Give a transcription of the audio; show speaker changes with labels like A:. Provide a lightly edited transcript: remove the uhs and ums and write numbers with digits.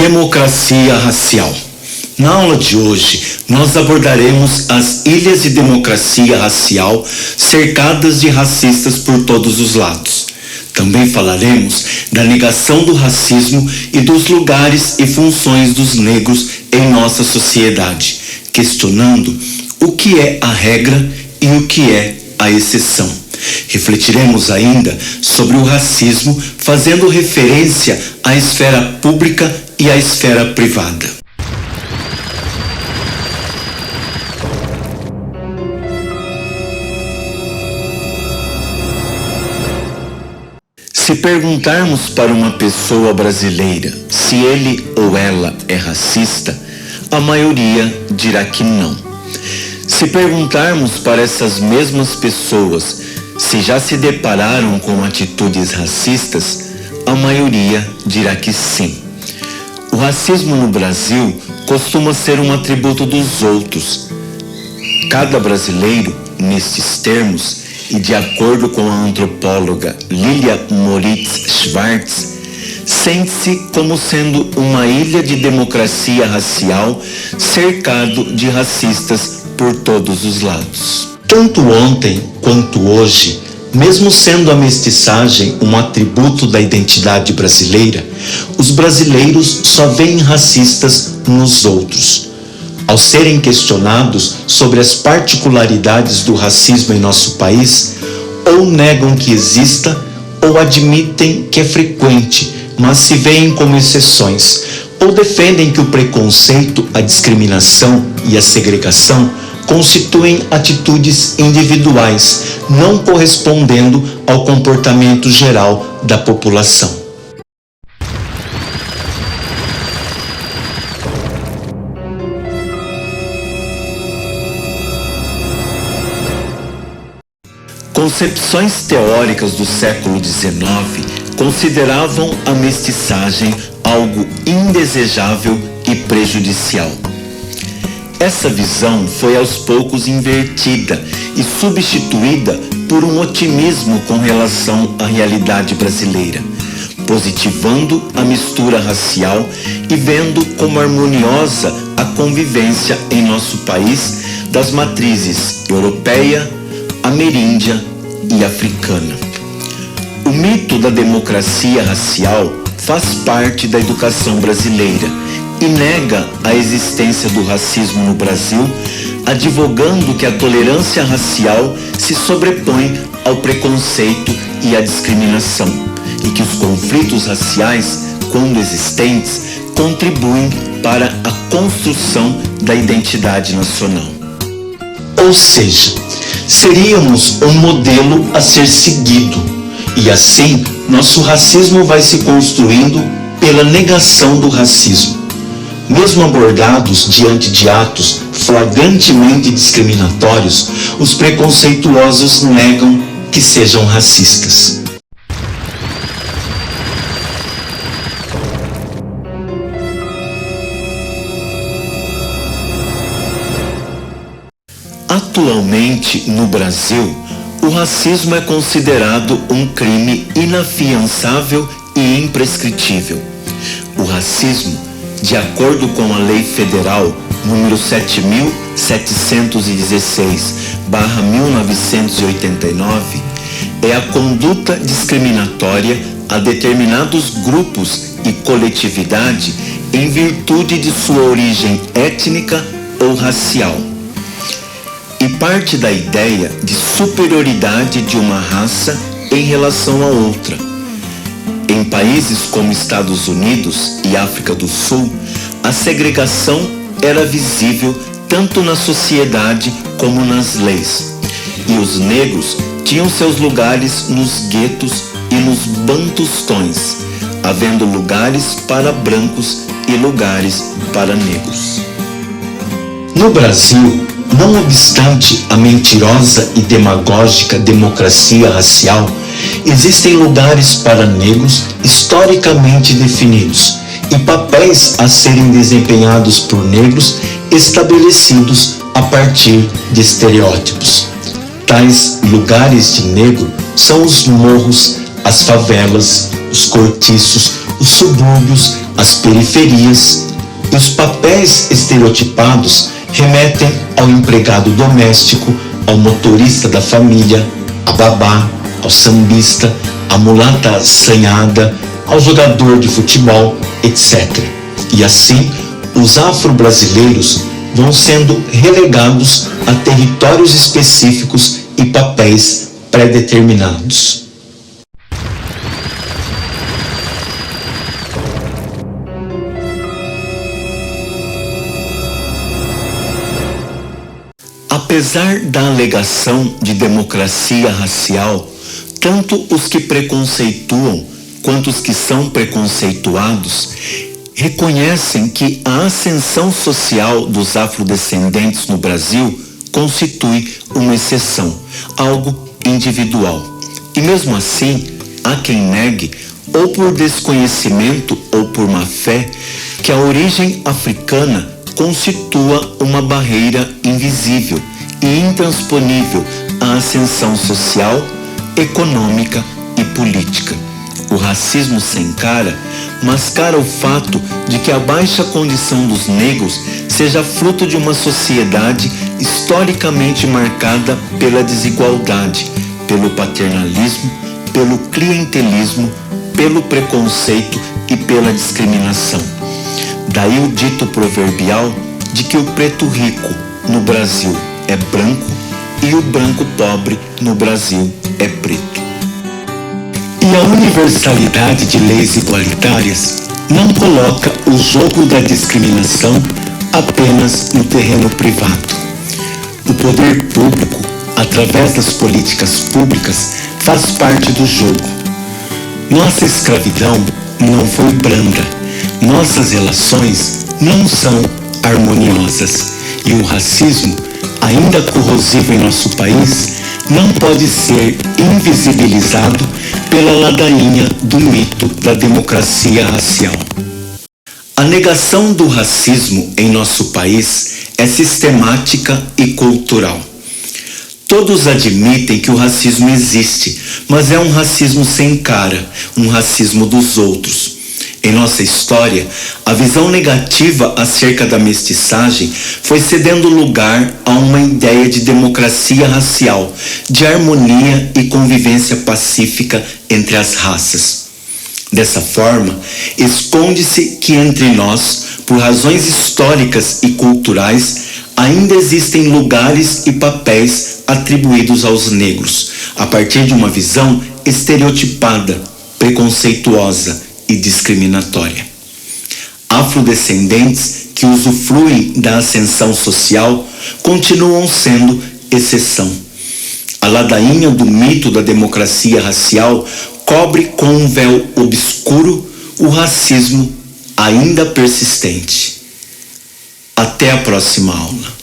A: Democracia racial. Na aula de hoje, nós abordaremos as ilhas de democracia racial cercadas de racistas por todos os lados. Também falaremos da negação do racismo e dos lugares e funções dos negros em nossa sociedade, questionando o que é a regra e o que é a exceção. Refletiremos ainda sobre o racismo, fazendo referência à esfera pública e à esfera privada. Se perguntarmos para uma pessoa brasileira se ele ou ela é racista, a maioria dirá que não. Se perguntarmos para essas mesmas pessoas se já se depararam com atitudes racistas, a maioria dirá que sim. O racismo no Brasil costuma ser um atributo dos outros. Cada brasileiro, nestes termos, e de acordo com a antropóloga Lilia Moritz-Schwartz, sente-se como sendo uma ilha de democracia racial cercado de racistas por todos os lados. Tanto ontem quanto hoje, mesmo sendo a mestiçagem um atributo da identidade brasileira, os brasileiros só veem racistas nos outros. Ao serem questionados sobre as particularidades do racismo em nosso país, ou negam que exista, ou admitem que é frequente, mas se veem como exceções, ou defendem que o preconceito, a discriminação e a segregação constituem atitudes individuais, não correspondendo ao comportamento geral da população. Concepções teóricas do século XIX consideravam a mestiçagem algo indesejável e prejudicial. Essa visão foi aos poucos invertida e substituída por um otimismo com relação à realidade brasileira, positivando a mistura racial e vendo como harmoniosa a convivência em nosso país das matrizes europeia, ameríndia e africana. O mito da democracia racial faz parte da educação brasileira e nega a existência do racismo no Brasil, advogando que a tolerância racial se sobrepõe ao preconceito e à discriminação, e que os conflitos raciais, quando existentes, contribuem para a construção da identidade nacional. Ou seja, seríamos um modelo a ser seguido, e assim nosso racismo vai se construindo pela negação do racismo. Mesmo abordados diante de atos flagrantemente discriminatórios, os preconceituosos negam que sejam racistas. Atualmente, no Brasil, o racismo é considerado um crime inafiançável e imprescritível. O racismo, de acordo com a Lei Federal número 7.716/1989, é a conduta discriminatória a determinados grupos e coletividade em virtude de sua origem étnica ou racial. E parte da ideia de superioridade de uma raça em relação a outra. Em países como Estados Unidos e África do Sul, a segregação era visível tanto na sociedade como nas leis, e os negros tinham seus lugares nos guetos e nos bantustões, havendo lugares para brancos e lugares para negros. No Brasil, não obstante a mentirosa e demagógica democracia racial, existem lugares para negros historicamente definidos e papéis a serem desempenhados por negros estabelecidos a partir de estereótipos. Tais lugares de negro são os morros, as favelas, os cortiços, os subúrbios, as periferias, e os papéis estereotipados remetem ao empregado doméstico, ao motorista da família, à babá, ao sambista, à mulata assanhada, ao jogador de futebol, etc. E assim, os afro-brasileiros vão sendo relegados a territórios específicos e papéis pré-determinados. Apesar da alegação de democracia racial, tanto os que preconceituam quanto os que são preconceituados reconhecem que a ascensão social dos afrodescendentes no Brasil constitui uma exceção, algo individual. E mesmo assim, há quem negue, ou por desconhecimento ou por má fé, que a origem africana constitua uma barreira invisível e intransponível à ascensão social, econômica e política. O racismo sem cara mascara o fato de que a baixa condição dos negros seja fruto de uma sociedade historicamente marcada pela desigualdade, pelo paternalismo, pelo clientelismo, pelo preconceito e pela discriminação. Daí o dito proverbial de que o preto rico no Brasil é branco e o branco pobre no Brasil é preto. E a universalidade de leis igualitárias não coloca o jogo da discriminação apenas no terreno privado. O poder público, através das políticas públicas, faz parte do jogo. Nossa escravidão não foi branda. Nossas relações não são harmoniosas. E o racismo, ainda corrosivo em nosso país, não pode ser invisibilizado pela ladainha do mito da democracia racial. A negação do racismo em nosso país é sistemática e cultural. Todos admitem que o racismo existe, mas é um racismo sem cara, um racismo dos outros. Em nossa história, a visão negativa acerca da mestiçagem foi cedendo lugar a uma ideia de democracia racial, de harmonia e convivência pacífica entre as raças. Dessa forma, esconde-se que entre nós, por razões históricas e culturais, ainda existem lugares e papéis atribuídos aos negros, a partir de uma visão estereotipada, preconceituosa e discriminatória. Afrodescendentes que usufruem da ascensão social continuam sendo exceção. A ladainha do mito da democracia racial cobre com um véu obscuro o racismo ainda persistente. Até a próxima aula.